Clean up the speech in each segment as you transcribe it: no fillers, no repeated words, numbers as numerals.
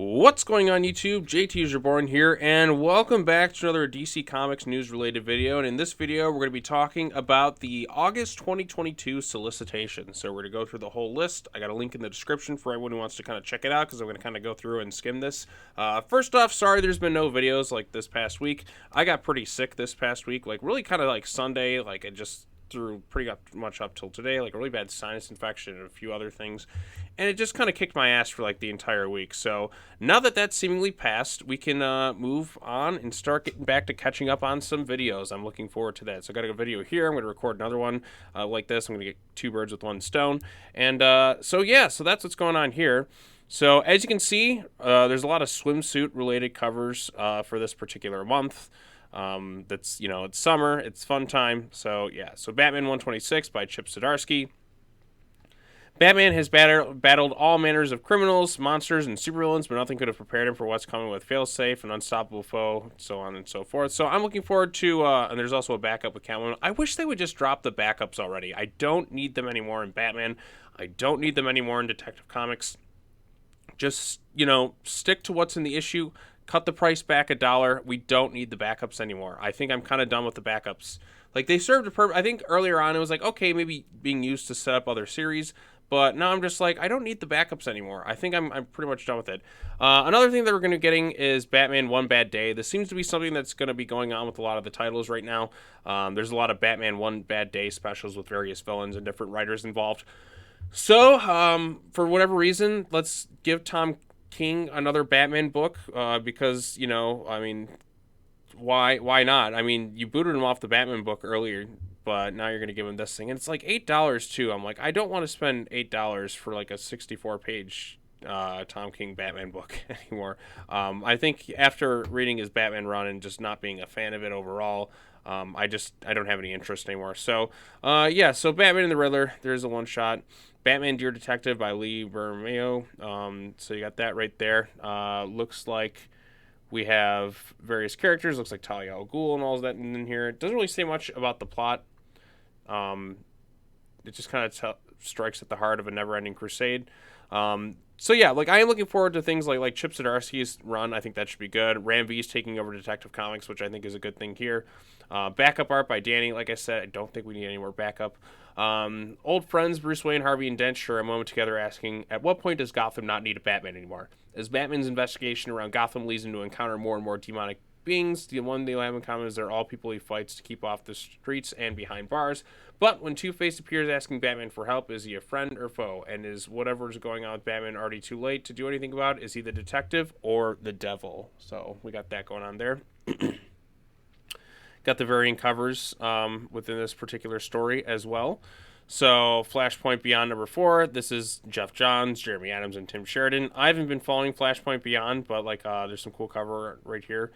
What's going on YouTube? JT Reborn here, and welcome back to another DC Comics news related video. And in this video, we're going to be talking about the August 2022 Solicitations. So we're going to go through the whole list. I got a link in the description for everyone who wants to kind of check it out, because I'm going to kind of go through and skim this. First off, sorry there's been no videos like this past week. I got pretty sick this past week, like really kind of like Sunday, like it just through pretty much up till today, like a really bad sinus infection and a few other things, and it just kind of kicked my ass for like the entire week. So now that that's seemingly passed, we can move on and start getting back to catching up on some videos. I'm looking forward to that. So I got a video here. I'm going to record another one like this. I'm going to get two birds with one stone. And so that's what's going on here. So as you can see, there's a lot of swimsuit related covers for this particular month. That's, it's summer, it's fun time. So Batman 126 by Chip Siddarski. Batman has battled all manners of criminals, monsters, and supervillains, but nothing could have prepared him for what's coming with Failsafe, an unstoppable foe, so on and so forth. So I'm looking forward to, and there's also a backup with Catwoman. I wish they would just drop the backups already. I don't need them anymore in Batman. I don't need them anymore in Detective Comics. Just, stick to what's in the issue. Cut the price back $1. We don't need the backups anymore. I think I'm kind of done with the backups. Like, they served a purpose. I think earlier on it was like, okay, maybe being used to set up other series. But now I'm just like, I don't need the backups anymore. I think I'm pretty much done with it. Another thing that we're going to be getting is Batman One Bad Day. This seems to be something that's going to be going on with a lot of the titles right now. There's a lot of Batman One Bad Day specials with various villains and different writers involved. So, for whatever reason, let's give Tom King another Batman book, because, why not? I mean, you booted him off the Batman book earlier, but now you're going to give him this thing. And it's like $8 too. I'm like, I don't want to spend $8 for like a 64-page Tom King Batman book anymore. I think after reading his Batman run and just not being a fan of it overall, I don't have any interest anymore. So, so Batman and the Riddler, there's a one-shot. Batman Dear Detective by Lee Bermeo. So you got that right there. Looks like we have various characters. Looks like Talia al Ghul and all of that in here. It doesn't really say much about the plot. It just kind of strikes at the heart of a never-ending crusade. I am looking forward to things like Chip Zdarsky's run. I think that should be good. Ram V's taking over Detective Comics, which I think is a good thing here. Backup art by Danny. Like I said, I don't think we need any more backup. Old friends Bruce Wayne, Harvey, and Dent share a moment together asking, at what point does Gotham not need a Batman anymore? As Batman's investigation around Gotham leads him to encounter more and more demonic beings, the one they have in common is they're all people he fights to keep off the streets and behind bars. But when Two-Face appears asking Batman for help, is he a friend or foe? And is whatever's going on with Batman already too late to do anything about? Is he the detective or the devil? So we got that going on there. Got the varying covers within this particular story as well. So Flashpoint Beyond #4. This is Jeff Johns, Jeremy Adams, and Tim Sheridan. I haven't been following Flashpoint Beyond, but there's some cool cover right here.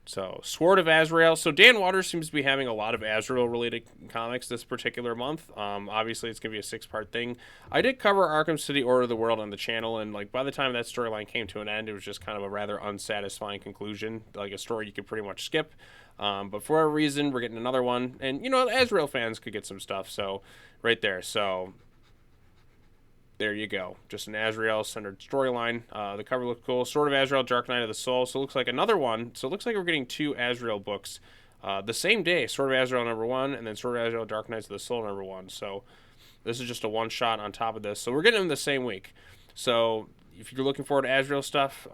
So, Sword of Azrael. So, Dan Waters seems to be having a lot of Azrael-related comics this particular month. Obviously, it's going to be a 6-part thing. I did cover Arkham City Order of the World on the channel, and, by the time that storyline came to an end, it was just kind of a rather unsatisfying conclusion. Like, a story you could pretty much skip. But for whatever reason, we're getting another one. And, Azrael fans could get some stuff, so, right there. So, there you go. Just an Azrael-centered storyline. The cover looks cool. Sword of Azrael, Dark Knight of the Soul. So it looks like another one. So it looks like we're getting 2 Azrael books the same day. Sword of Azrael #1, and then Sword of Azrael, Dark Knights of the Soul #1. So this is just a one-shot on top of this. So we're getting them the same week. So if you're looking forward to Azrael stuff,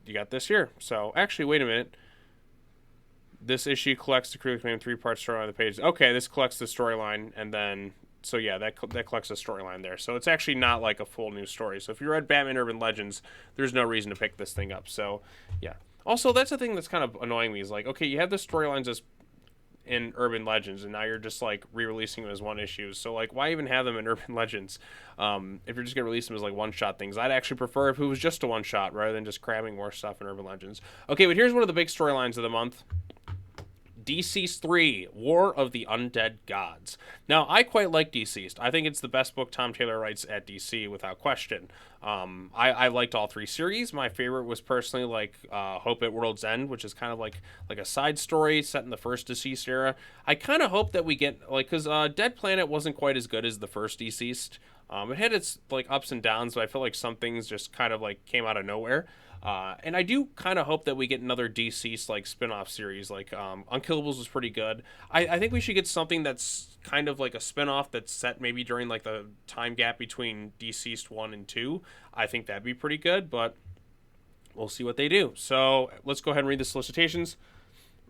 you got this here. So actually, wait a minute. This issue collects the critically acclaimed 3-part story on the page. Okay, this collects the storyline, and then... So yeah, that collects a storyline there. So it's actually not like a full new story. So if you read Batman Urban Legends, there's no reason to pick this thing up. So yeah. Also, that's the thing that's kind of annoying me is okay, you have the storylines as in Urban Legends, and now you're just re-releasing them as one issue. So why even have them in Urban Legends? If you're just gonna release them as one-shot things, I'd actually prefer if it was just a one-shot rather than just cramming more stuff in Urban Legends. Okay, but here's one of the big storylines of the month. Deceased 3, War of the Undead Gods. Now, I quite like Deceased. I think it's the best book Tom Taylor writes at DC, without question. I liked all 3 series. My favorite was personally Hope at World's End, which is kind of like a side story set in the first Deceased era. I kind of hope that we get, because Dead Planet wasn't quite as good as the first Deceased. It had its like ups and downs, but I feel like some things just kind of like came out of nowhere. And I do kind of hope that we get another DC like spin-off series. Like Unkillables was pretty good. I think we should get something that's kind of like a spin-off that's set maybe during like the time gap between Deceased 1 and 2. I think that'd be pretty good, but we'll see what they do. So let's go ahead and read the solicitations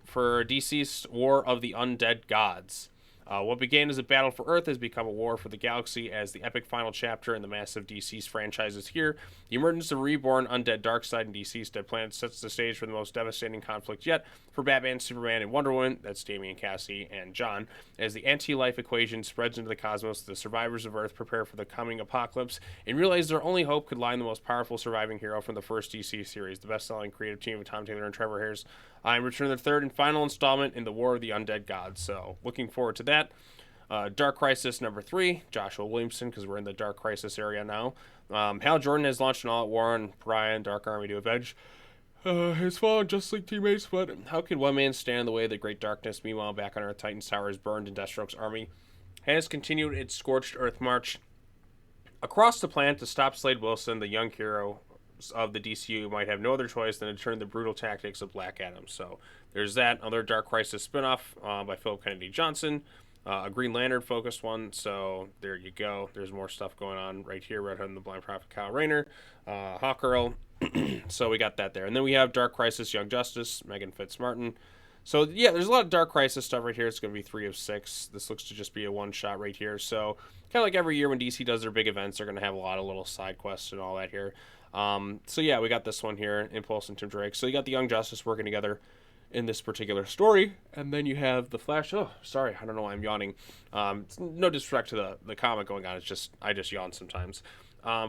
for Deceased War of the Undead Gods. What began as a battle for Earth has become a war for the galaxy as the epic final chapter in the massive DC's franchise is here. The emergence of reborn undead Darkseid and DC's Dead Planet sets the stage for the most devastating conflict yet for Batman, Superman, and Wonder Woman, that's Damian, Cassie, and John. As the anti-life equation spreads into the cosmos, the survivors of Earth prepare for the coming apocalypse and realize their only hope could lie in the most powerful surviving hero from the first DC series, the best-selling creative team of Tom Taylor and Trevor Hayes. I'm returning the third and final installment in the War of the Undead Gods, so looking forward to that. Dark Crisis number 3, Joshua Williamson, because we're in the Dark Crisis area now. Hal Jordan has launched an all-out war on Brian, Dark Army to avenge his fallen Justice League teammates, but how can one man stand in the way of the Great Darkness? Meanwhile, back on Earth, Titan's Tower is burned and Deathstroke's army has continued its scorched Earth march across the planet to stop Slade Wilson, the young hero of the DCU might have no other choice than to turn the brutal tactics of Black Adam. So there's that. Another Dark Crisis spinoff by Philip Kennedy Johnson. A Green Lantern focused one, so there you go. There's more stuff going on right here. Red Hood and the Blind Prophet, Kyle Rayner, Hawkgirl. So we got that there. And then we have Dark Crisis Young Justice, Megan Fitzmartin. So yeah, there's a lot of Dark Crisis stuff right here. It's going to be 3 of 6. This looks to just be a one-shot right here. So kind of like every year when DC does their big events, they're going to have a lot of little side quests and all that here. So yeah, we got this one here, Impulse and Tim Drake. So you got the Young Justice working together in this particular story, and then you have the Flash. Oh, sorry, I don't know why I'm yawning. No disrespect to the comic going on. It's just I just yawn sometimes.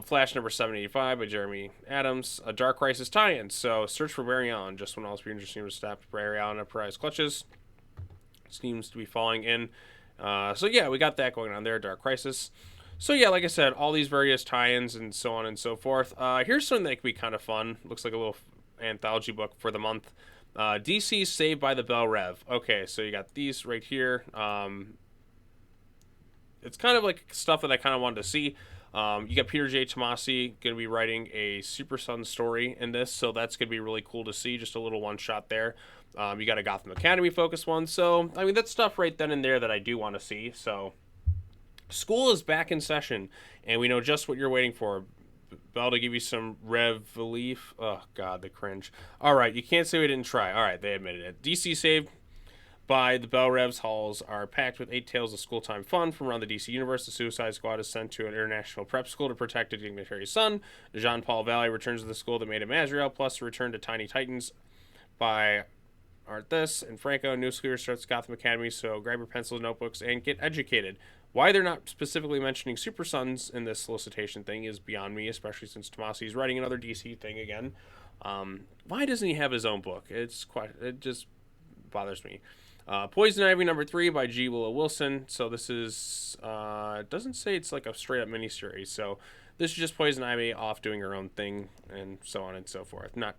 Flash number 785 by Jeremy Adams. A Dark Crisis tie-in. So search for Barry Allen. Just when all its readers seem to stop Barry Allen up Prize clutches. Seems to be falling in. So yeah, we got that going on there. Dark Crisis. So yeah, like I said, all these various tie-ins and so on and so forth. Here's something that could be kind of fun. Looks like a little anthology book for the month. DC Saved by the Bell Rev. Okay, so you got these right here. It's kind of like stuff that I kind of wanted to see. You got Peter J. Tomasi going to be writing a Super Son story in this, so that's going to be really cool to see. Just a little one-shot there. You got a Gotham Academy focus one. So, I mean, that's stuff right then and there that I do want to see. So, school is back in session, and we know just what you're waiting for. Bell to give you some rev relief. Oh, God, the cringe. All right, you can't say we didn't try. All right, they admitted it. DC Saved by the Bell Revs halls are packed with 8 tales of school-time fun from around the DC universe. The Suicide Squad is sent to an international prep school to protect a dignitary's son. Jean-Paul Valley returns to the school that made him Azrael, plus a return to Tiny Titans by Art This and Franco. New school year starts Gotham Academy, so grab your pencils and notebooks and get educated. Why they're not specifically mentioning Super Sons in this solicitation thing is beyond me, especially since Tomasi is writing another DC thing again. Why doesn't he have his own book? It just bothers me. Poison Ivy number 3 by G. Willa Wilson. So this is it doesn't say it's like a straight up miniseries. So this is just Poison Ivy off doing her own thing and so on and so forth. Not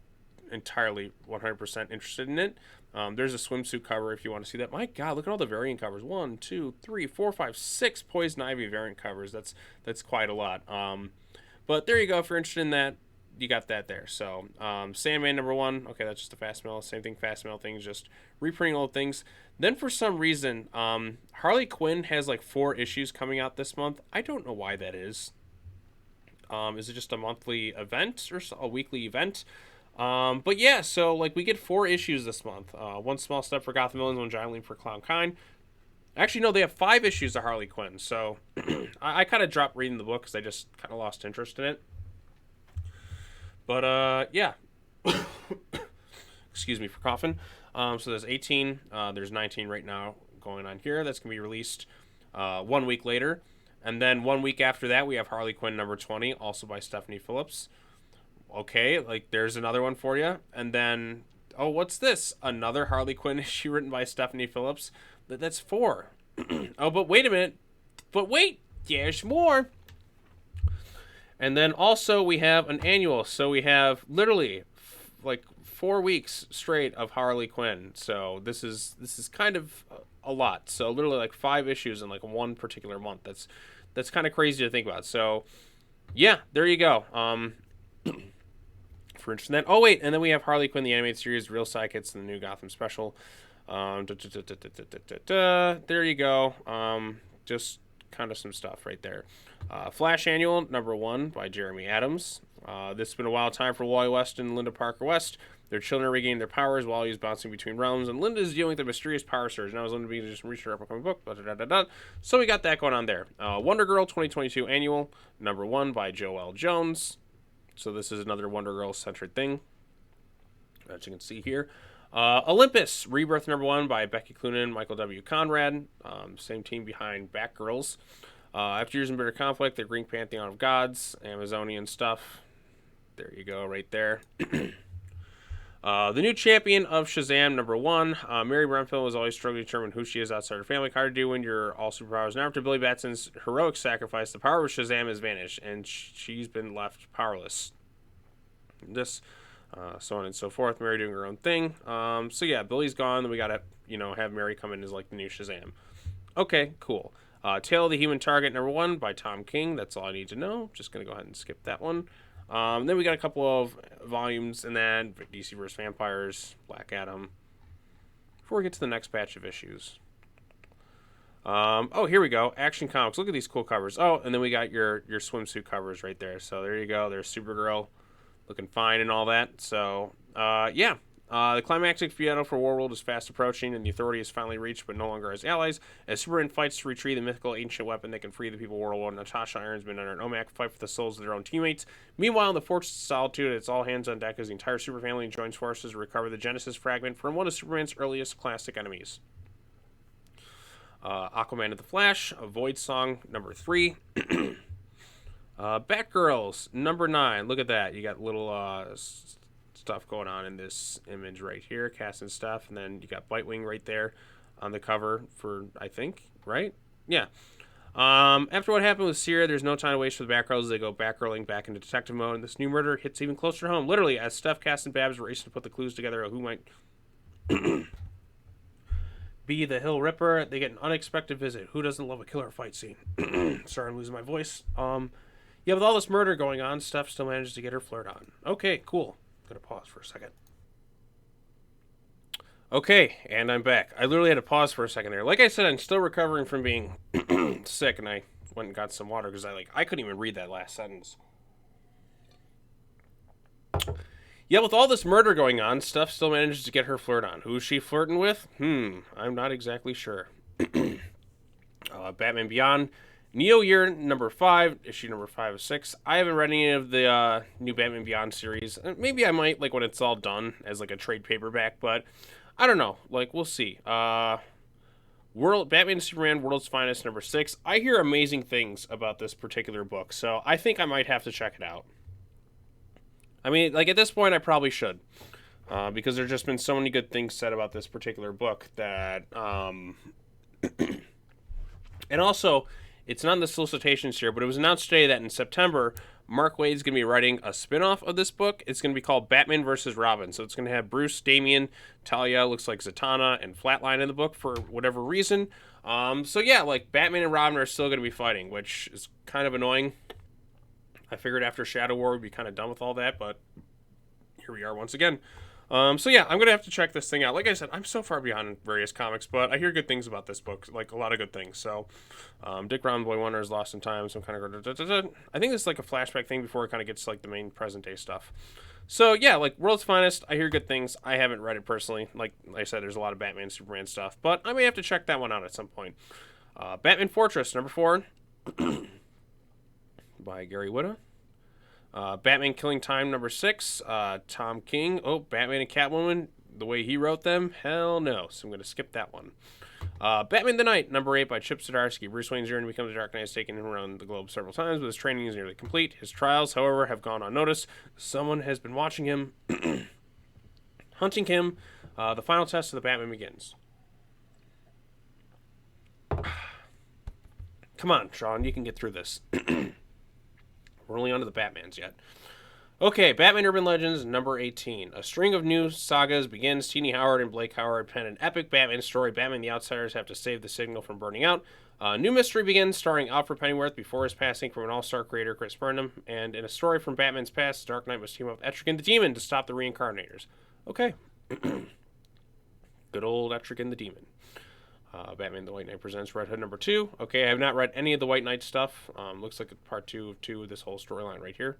entirely 100% interested in it. There's a swimsuit cover if you want to see that. My God, look at all the variant covers. 1, 2, 3, 4, 5, 6 Poison Ivy variant covers. That's quite a lot. But there you go. If you're interested in that, you got that there. So Sandman number 1. Okay, that's just a fast mail. Same thing, fast mail things, just reprinting old things. Then for some reason, Harley Quinn has like 4 issues coming out this month. I don't know why that is. Is it just a monthly event or a weekly event? But yeah, so like we get 4 issues this month. One small step for Gotham Villains, one giant leap for Clown Kind. Actually, no, they have 5 issues of Harley Quinn. So I kind of dropped reading the book because I just kind of lost interest in it. But yeah, excuse me for coughing. So there's 18. There's 19 right now going on here. That's gonna be released 1 week later, and then 1 week after that we have Harley Quinn number 20, also by Stephanie Phillips. Okay, like there's another one for you. And then, oh, what's this? Another Harley Quinn issue written by Stephanie Phillips. That's 4. Oh, but wait a minute. But wait, there's more. And then also we have an annual. So we have literally like 4 weeks straight of Harley Quinn. So this is kind of a lot. So literally like 5 issues in like one particular month. that's kind of crazy to think about. So, yeah, there you go. For instance, that. Oh wait, and then we have Harley Quinn the animated series, Real Sidekicks, and the new Gotham special. There you go. Just kind of some stuff right there. Flash Annual #1 by Jeremy Adams. This has been a wild time for Wally West and Linda Parker West. Their children regain their powers while he's bouncing between realms, and Linda is dealing with a mysterious power surge. Now, Linda being just reached her upcoming book. So we got that going on there. Wonder Girl 2022 Annual #1 by Joelle Jones. So this is another Wonder Girl centered thing, as you can see here. Olympus Rebirth #1 by Becky Cloonan, Michael W. Conrad. Same team behind Batgirls. After years in bitter conflict, the Green Pantheon of Gods, Amazonian stuff. There you go, right there. The new champion of Shazam #1. Mary Bremphill was always struggling to determine who she is outside her family. Hard to do when you're all superpowers. Now after Billy Batson's heroic sacrifice, the power of Shazam has vanished, and she's been left powerless. This, so on and so forth. Mary doing her own thing. So yeah, Billy's gone. Then we gotta, have Mary come in as like the new Shazam. Okay, cool. Tale of the Human Target #1 by Tom King. That's all I need to know. Just gonna go ahead and skip that one. Then we got a couple of volumes, and then DC vs. Vampires, Black Adam. Before we get to the next batch of issues. Oh, here we go. Action Comics. Look at these cool covers. Oh, and then we got your swimsuit covers right there. So there you go. There's Supergirl looking fine and all that. So, yeah. The climactic battle for Warworld is fast approaching, and the Authority is finally reached, but no longer as allies. As Superman fights to retrieve the mythical ancient weapon that can free the people of Warworld, Natasha, Ironsman, and Omak fight for the souls of their own teammates. Meanwhile, in the Fortress of Solitude, it's all hands on deck as the entire Super family joins forces to recover the Genesis fragment from one of Superman's earliest classic enemies. Aquaman and the Flash, a Void Song #3. Batgirls #9. Look at that. You got little stuff going on in this image right here, cast and stuff, and then you got Bitewing right there on the cover for, I think, right? Yeah. After what happened with Sierra, there's no time to waste for the Batgirls. They go Batgirling back into detective mode, and this new murder hits even closer to home. Literally, as Steph, Cass, and Babs race to put the clues together of who might be the Hill Ripper, they get an unexpected visit. Who doesn't love a killer fight scene? Sorry, I'm losing my voice. Yeah, with all this murder going on, Steph still manages to get her flirt on. Okay, cool. Gonna pause for a second. Okay, and I'm back. I literally had to pause for a second there. Like I said, I'm still recovering from being sick, and I went and got some water because I couldn't even read that last sentence. Yeah, with all this murder going on, Steph still manages to get her flirt on. Who's she flirting with? I'm not exactly sure. Batman Beyond. Neo Year #5, issue #5 of 6. I haven't read any of the new Batman Beyond series. Maybe I might, like, when it's all done as, like, a trade paperback, but I don't know. Like, we'll see. Batman and Superman, World's Finest #6. I hear amazing things about this particular book, so I think I might have to check it out. I mean, like, at this point, I probably should. Because there's just been so many good things said about this particular book that, and also, it's not in the solicitations here, but it was announced today that in September, Mark Waid's going to be writing a spin-off of this book. It's going to be called Batman vs. Robin. So it's going to have Bruce, Damian, Talia, looks like Zatanna, and Flatline in the book for whatever reason. So yeah, like, Batman and Robin are still going to be fighting, which is kind of annoying. I figured after Shadow War we'd be kind of done with all that, but here we are once again. So yeah, I'm going to have to check this thing out. Like I said, I'm so far behind various comics, but I hear good things about this book, like a lot of good things. So, Dick Brown Boy Wonder is Lost in Time, so I'm kind of I think this is like a flashback thing before it kind of gets to like the main present day stuff. So yeah, like World's Finest, I hear good things. I haven't read it personally. Like I said, there's a lot of Batman, Superman stuff, but I may have to check that one out at some point. Batman Fortress #4 by Gary Whitta. Batman Killing Time #6, Tom King. Oh, Batman and Catwoman, the way he wrote them, hell no. So I'm going to skip that one. Batman the Knight #8 by Chip Siddarski. Bruce Wayne's journey to become the Dark Knight has taken him around the globe several times, but his training is nearly complete. His trials, however, have gone unnoticed. Someone has been watching him, hunting him. The final test of the Batman begins. Come on, Sean, you can get through this. We're only on to the Batmans yet. Okay, Batman Urban Legends #18. A string of new sagas begins. Teenie Howard and Blake Howard pen an epic Batman story. Batman and the Outsiders have to save the signal from burning out. New mystery begins, starring Alfred Pennyworth before his passing from an all-star creator, Chris Burnham, and in a story from Batman's past, Dark Knight must team up with Etrigan the Demon to stop the reincarnators. Okay. Good old Etrigan the Demon. Batman the White Knight presents Red Hood number 2. Okay, I have not read any of the White Knight stuff. Looks like it's part 2 of this whole storyline right here.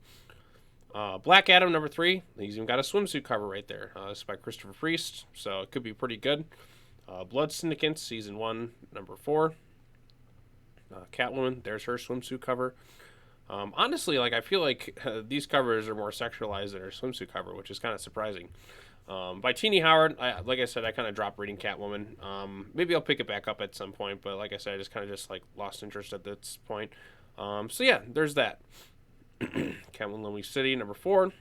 Black Adam number 3. He's even got a swimsuit cover right there. This is by Christopher Priest, so it could be pretty good. Blood Syndicate, season 1, number 4. Catwoman, there's her swimsuit cover. Honestly, like, I feel like these covers are more sexualized than her swimsuit cover, which is kind of surprising. By Teenie Howard, like I said, I kind of dropped reading Catwoman. Maybe I'll pick it back up at some point, but like I said, I just kind of like lost interest at this point. So yeah, there's that. Catwoman Lonely City, number 4.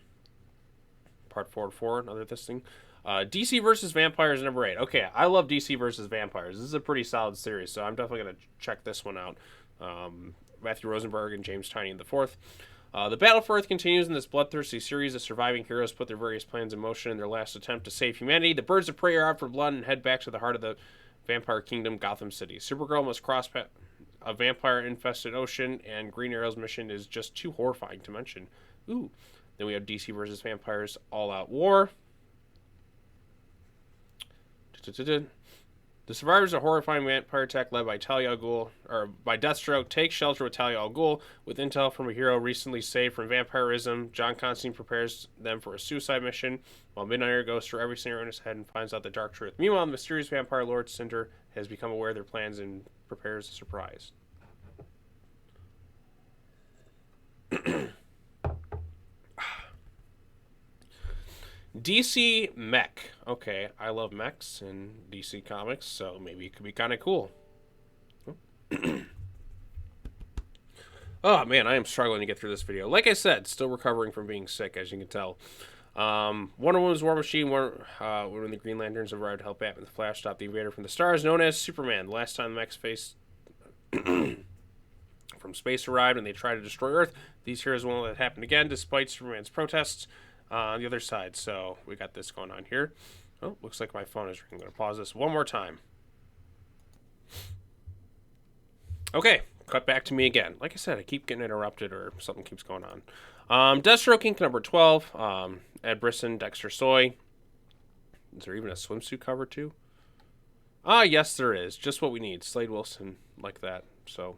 Part 4 of 4, another this thing. DC versus Vampires, number 8. Okay, I love DC versus Vampires. This is a pretty solid series, so I'm definitely going to check this one out. Matthew Rosenberg and James Tynion the fourth. The battle for Earth continues in this bloodthirsty series as surviving heroes put their various plans in motion in their last attempt to save humanity. The birds of prey are out for blood and head back to the heart of the vampire kingdom, Gotham City. Supergirl must cross a vampire-infested ocean, and Green Arrow's mission is just too horrifying to mention. Ooh. Then we have DC versus Vampires All-Out War. The survivors of a horrifying vampire attack led by by Deathstroke take shelter with Talia al Ghul. With intel from a hero recently saved from vampirism, John Constantine prepares them for a suicide mission, while Midnighter goes through every scenario in his head and finds out the dark truth. Meanwhile, the mysterious vampire Lord Cinder has become aware of their plans and prepares a surprise. DC Mech. Okay, I love mechs in DC Comics, so maybe it could be kind of cool. Oh, man, I am struggling to get through this video. Like I said, still recovering from being sick, as you can tell. Wonder Woman's War Machine, when the Green Lanterns arrived to help Batman the Flash stop the invader from the stars, known as Superman. The last time the mechs faced from space arrived and they tried to destroy Earth, these heroes won't let it happen again, despite Superman's protests. On the other side, so we got this going on here. Oh, looks like my phone is ringing. I'm going to pause this one more time. Okay, cut back to me again. Like I said, I keep getting interrupted or something keeps going on. Deathstroke Inc. number 12. Ed Brisson, Dexter Soy. Is there even a swimsuit cover too? Ah, yes, there is. Just what we need. Slade Wilson, like that. So.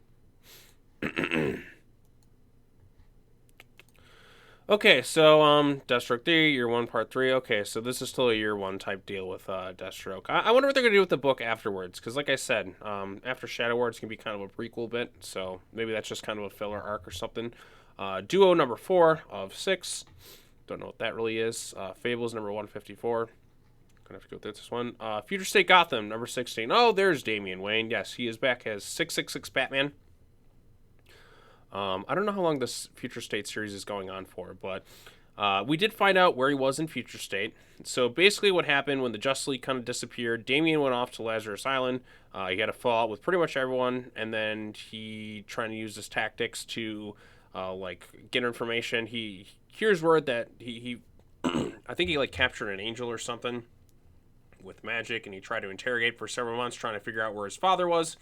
Okay, so Deathstroke 3, Year 1, Part 3. Okay, so this is still a Year 1 type deal with Deathstroke. I wonder what they're going to do with the book afterwards, because like I said, after Shadow War, it's going to be kind of a prequel bit, so maybe that's just kind of a filler arc or something. Duo number 4 of 6. Don't know what that really is. Fables number 154. Gonna have to go through this one. Future State Gotham number 16. Oh, there's Damian Wayne. Yes, he is back as 666 Batman. I don't know how long this Future State series is going on for, but we did find out where he was in Future State. So basically what happened when the Justice League kind of disappeared, Damian went off to Lazarus Island. He had a fallout with pretty much everyone, and then he trying to use his tactics to like get information. He hears word that he I think he like captured an angel or something with magic, and he tried to interrogate for several months trying to figure out where his father was.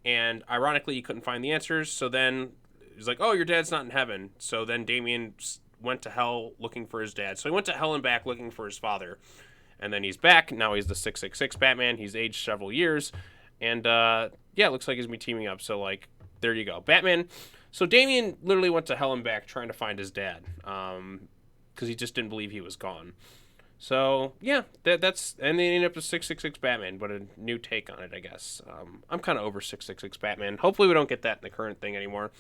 And ironically, he couldn't find the answers, so then he's like, oh, your dad's not in heaven. So then Damian went to hell looking for his dad. So he went to hell and back looking for his father. And then he's back. Now he's the 666 Batman. He's aged several years. And, yeah, it looks like he's me teaming up. So, like, there you go. Batman. So Damian literally went to hell and back trying to find his dad. Because he just didn't believe he was gone. So, yeah, that's... And they ended up with 666 Batman, but a new take on it, I guess. I'm kind of over 666 Batman. Hopefully we don't get that in the current thing anymore.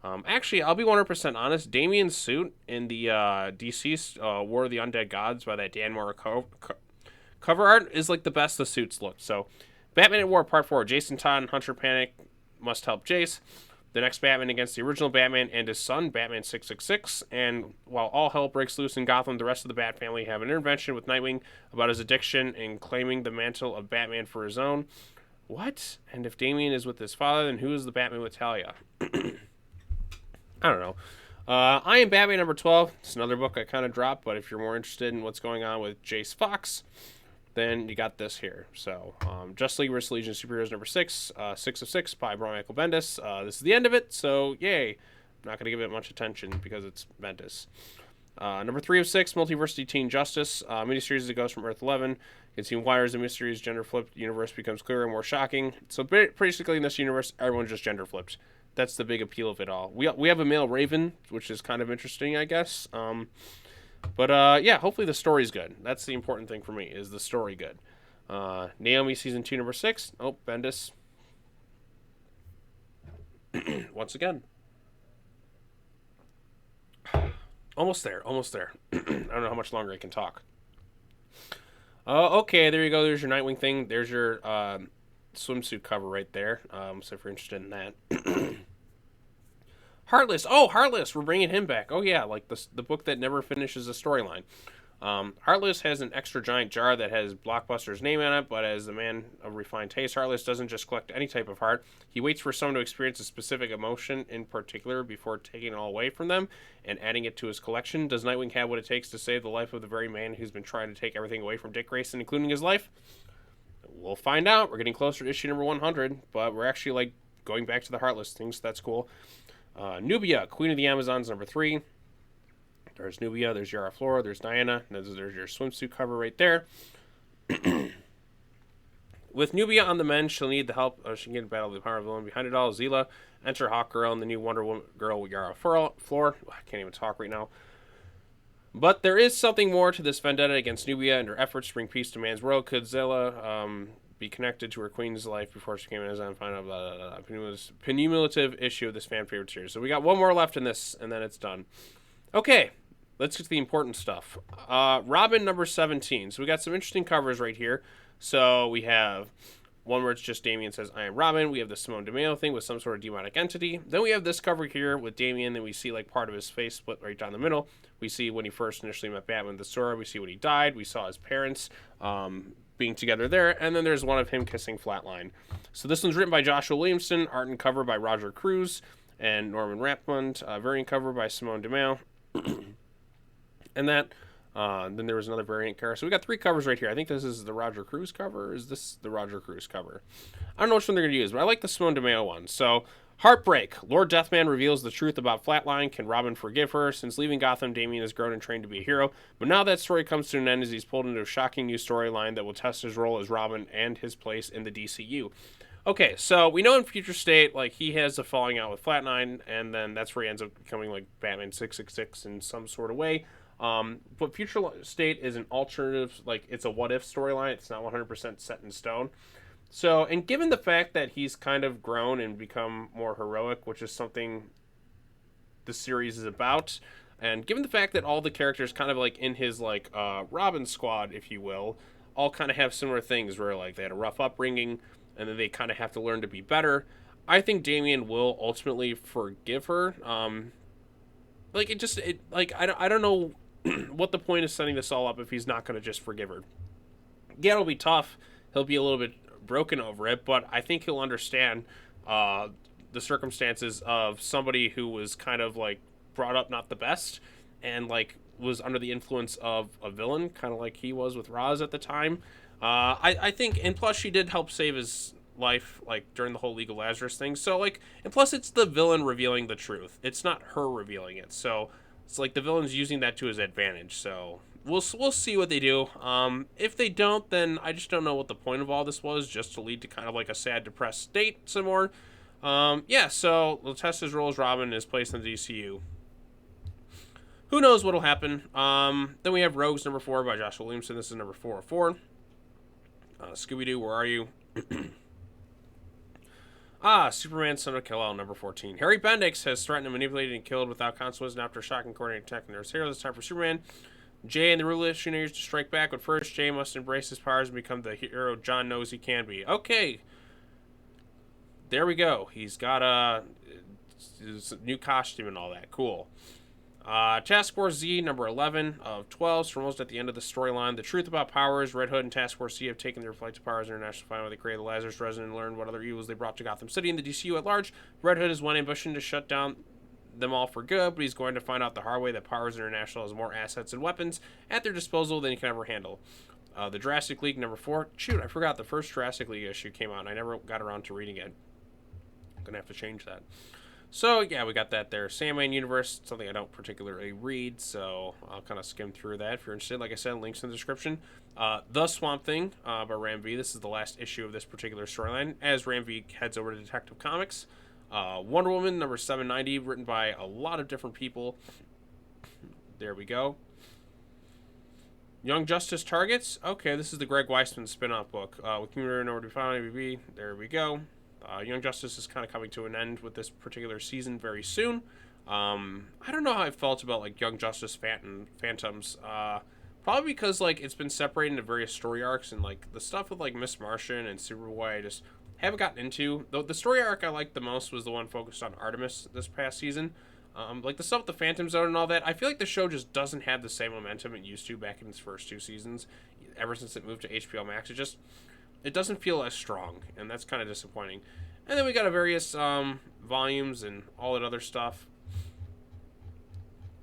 Actually, I'll be 100% honest. Damian's suit in the DC's War of the Undead Gods by that Dan Mora cover art is like the best the suits look. So, Batman at War Part 4. Jason Todd and Hunter Panic must help Jace. The next Batman against the original Batman and his son, Batman 666. And while all hell breaks loose in Gotham, the rest of the Bat family have an intervention with Nightwing about his addiction and claiming the mantle of Batman for his own. What? And if Damian is with his father, then who is the Batman with Talia? I don't know. I Am Batman number 12. It's another book I kind of dropped, but if you're more interested in what's going on with Jace Fox, then you got this here. So, Justice League vs. Legion of Superheroes number 6, 6 of 6 by Brian Michael Bendis. This is the end of it, so yay. I'm not going to give it much attention because it's Bendis. Number 3 of 6, Multiversity Teen Justice. Miniseries that goes from Earth 11. You can see why as the mysteries gender flipped universe becomes clearer and more shocking. So basically in this universe, everyone's just gender flipped. That's the big appeal of it all. We have a male Raven, which is kind of interesting, I guess. But yeah, hopefully the story's good. That's the important thing for me, is the story good. Naomi Season 2, number 6. Oh, Bendis. Once again. Almost there. I don't know how much longer I can talk. Okay, there you go. There's your Nightwing thing. There's your swimsuit cover right there. So if you're interested in that. Heartless. Oh, Heartless. We're bringing him back. Oh, yeah, like the book that never finishes a storyline. Heartless has an extra giant jar that has Blockbuster's name on it, but as a man of refined taste, Heartless doesn't just collect any type of heart. He waits for someone to experience a specific emotion in particular before taking it all away from them and adding it to his collection. Does Nightwing have what it takes to save the life of the very man who's been trying to take everything away from Dick Grayson, including his life? We'll find out. We're getting closer to issue number 100, but we're actually like going back to the Heartless thing, so that's cool. Nubia, Queen of the Amazons, number 3. There's Nubia, there's Yara Flora, there's Diana, there's your swimsuit cover right there. With Nubia on the mend, she'll need the help. She can get in battle with the power villain. Behind it all, Zila, enter Hawkgirl, and the new Wonder Woman girl, Yara Flora. I can't even talk right now. But there is something more to this vendetta against Nubia and her efforts to bring peace to man's world. Could Zila be connected to her queen's life before she came in as on final penumulative issue of this fan favorite series? So we got one more left in this, and then it's done. Okay, let's get to the important stuff. Robin number 17. So we got some interesting covers right here. So we have one where it's just Damian says, I am Robin. We have the Simone DeMeo thing with some sort of demonic entity. Then we have this cover here with Damian. Then we see like part of his face split right down the middle. We see when he first initially met Batman the Sword. We see when he died. We saw his parents being together there. And then there's one of him kissing Flatline. So this one's written by Joshua Williamson. Art and cover by Roger Cruz and Norman Rapmund. Variant cover by Simone DeMeo. And that, then there was another variant cover. So we got 3 covers right here. I think this is the Roger Cruz cover. Or is this the Roger Cruz cover? I don't know which one they're going to use, but I like the Simone DeMeo one. So, Heartbreak. Lord Deathman reveals the truth about Flatline. Can Robin forgive her? Since leaving Gotham, Damian has grown and trained to be a hero. But now that story comes to an end as he's pulled into a shocking new storyline that will test his role as Robin and his place in the DCU. Okay, so we know in Future State, like, he has a falling out with Flatline, and then that's where he ends up becoming, like, Batman 666 in some sort of way. But Future State is an alternative, like, it's a what-if storyline. It's not 100% set in stone. So, and given the fact that he's kind of grown and become more heroic, which is something the series is about, and given the fact that all the characters kind of, like, in his, like, Robin squad, if you will, all kind of have similar things where, like, they had a rough upbringing, and then they kind of have to learn to be better, I think Damian will ultimately forgive her. Like, I don't know what the point is setting this all up if he's not going to just forgive her. Yeah, it'll be tough. He'll be a little bit broken over it, but I think he'll understand the circumstances of somebody who was kind of, like, brought up not the best and, like, was under the influence of a villain, kind of like he was with Ra's at the time. I think, and plus she did help save his life, like, during the whole League of Lazarus thing. So, like, and plus it's the villain revealing the truth. It's not her revealing it. So it's like the villain's using that to his advantage. So we'll see what they do. If they don't, then I just don't know what the point of all this was, just to lead to kind of like a sad, depressed state some more. Yeah, so we'll test his role as Robin and his place in the DCU. Who knows what'll happen. Then we have Rogues number 4 by Joshua Williamson. This is number 404. Scooby-Doo, where are you? Superman, Son of Kal-El, number 14. Harry Bendix has threatened and manipulated and killed without consequence after a shocking coordinated attack on Earth's heroes. It's time for Superman. Jay and the Revolutionaries to strike back, but first Jay must embrace his powers and become the hero John knows he can be. Okay. There we go. He's got his new costume and all that. Cool. Task Force Z, number 11 of 12, so almost at the end of the storyline. The truth about powers. Red Hood and Task Force Z have taken their flight to Powers International final where they created the Lazarus Resident and learned what other evils they brought to Gotham City and the DCU at large. Red Hood is one ambition to shut down them all for good, but he's going to find out the hard way that Powers International has more assets and weapons at their disposal than he can ever handle. The Jurassic League number 4. Shoot, I forgot the first Jurassic League issue came out, and I never got around to reading it. I'm going to have to change that. So, yeah, we got that there. Sandman Universe, something I don't particularly read, so I'll kind of skim through that. If you're interested, like I said, links in the description. The Swamp Thing by Ram V. This is the last issue of this particular storyline, as Ram V heads over to Detective Comics. Wonder Woman, number 790, written by a lot of different people. There we go. Young Justice Targets. Okay, this is the Greg Weisman spin-off book. With Commuter Nowhere to be found, ABB. There we go. Young Justice is kind of coming to an end with this particular season very soon. I don't know how I felt about, like, Young Justice Phantoms. Probably because, like, it's been separated into various story arcs, and, like, the stuff with, like, Miss Martian and Superboy I just haven't gotten into. The story arc I liked the most was the one focused on Artemis this past season. Like the stuff with the Phantom Zone and all that, I feel like the show just doesn't have the same momentum it used to back in its first 2 seasons. Ever since it moved to HBO Max, it doesn't feel as strong, and that's kind of disappointing. And then we got a various volumes and all that other stuff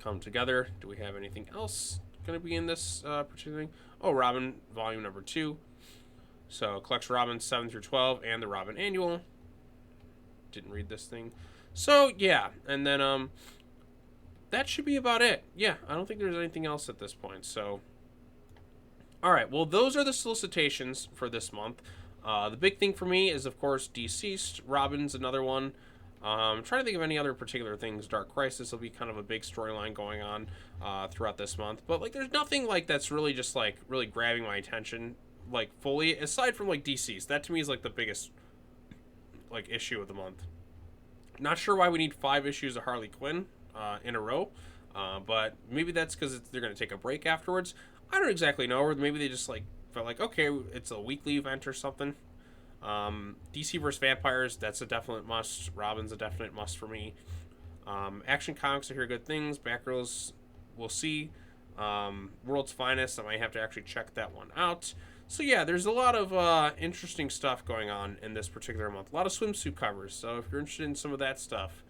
come together. Do we have anything else going to be in this particular thing? Oh, Robin, volume number 2. So, collects Robin 7 through 12 and the Robin Annual. Didn't read this thing. So, yeah, and then, that should be about it. Yeah, I don't think there's anything else at this point, so. Alright, well, those are the solicitations for this month. The big thing for me is, of course, Deceased. Robin's another one. I'm trying to think of any other particular things. Dark Crisis will be kind of a big storyline going on throughout this month. But, like, there's nothing, like, that's really just, like, really grabbing my attention, like, fully, aside from, like, Deceased. That, to me, is, like, the biggest, like, issue of the month. Not sure why we need 5 issues of Harley Quinn in a row, but maybe that's because they're going to take a break afterwards. I don't exactly know, or maybe they just like felt like, okay, it's a weekly event or something. DC vs. Vampires, that's a definite must. Robin's a definite must for me. Action Comics, I hear good things. Batgirls, we'll see. World's Finest, I might have to actually check that one out. So yeah, there's a lot of interesting stuff going on in this particular month. A lot of swimsuit covers. So if you're interested in some of that stuff,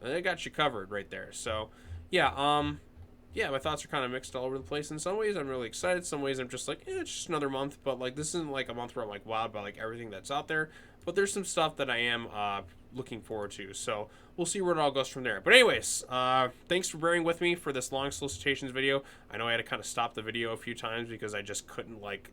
they got you covered right there. So yeah, yeah, my thoughts are kind of mixed all over the place. In some ways, I'm really excited. Some ways, I'm just like, it's just another month. But like, this isn't like a month where I'm like wowed by like everything that's out there. But there's some stuff that I am looking forward to. So we'll see where it all goes from there. But anyways, thanks for bearing with me for this long solicitations video. I know I had to kind of stop the video a few times because I just couldn't like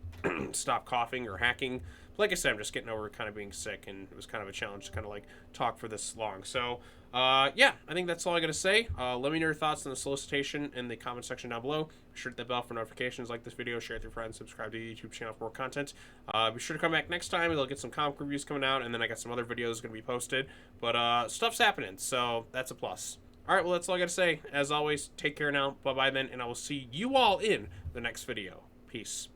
stop coughing or hacking. Like I said, I'm just getting over kind of being sick, and it was kind of a challenge to kind of like talk for this long. So yeah, I think that's all I got to say. Let me know your thoughts on the solicitation in the comment section down below. Be sure to hit that bell for notifications, like this video, share it with your friends, subscribe to the YouTube channel for more content. Be sure to come back next time. We'll get some comic reviews coming out, and then I got some other videos going to be posted. But stuff's happening, so that's a plus. All right, well, that's all I got to say. As always, take care now. Bye-bye then, and I will see you all in the next video. Peace.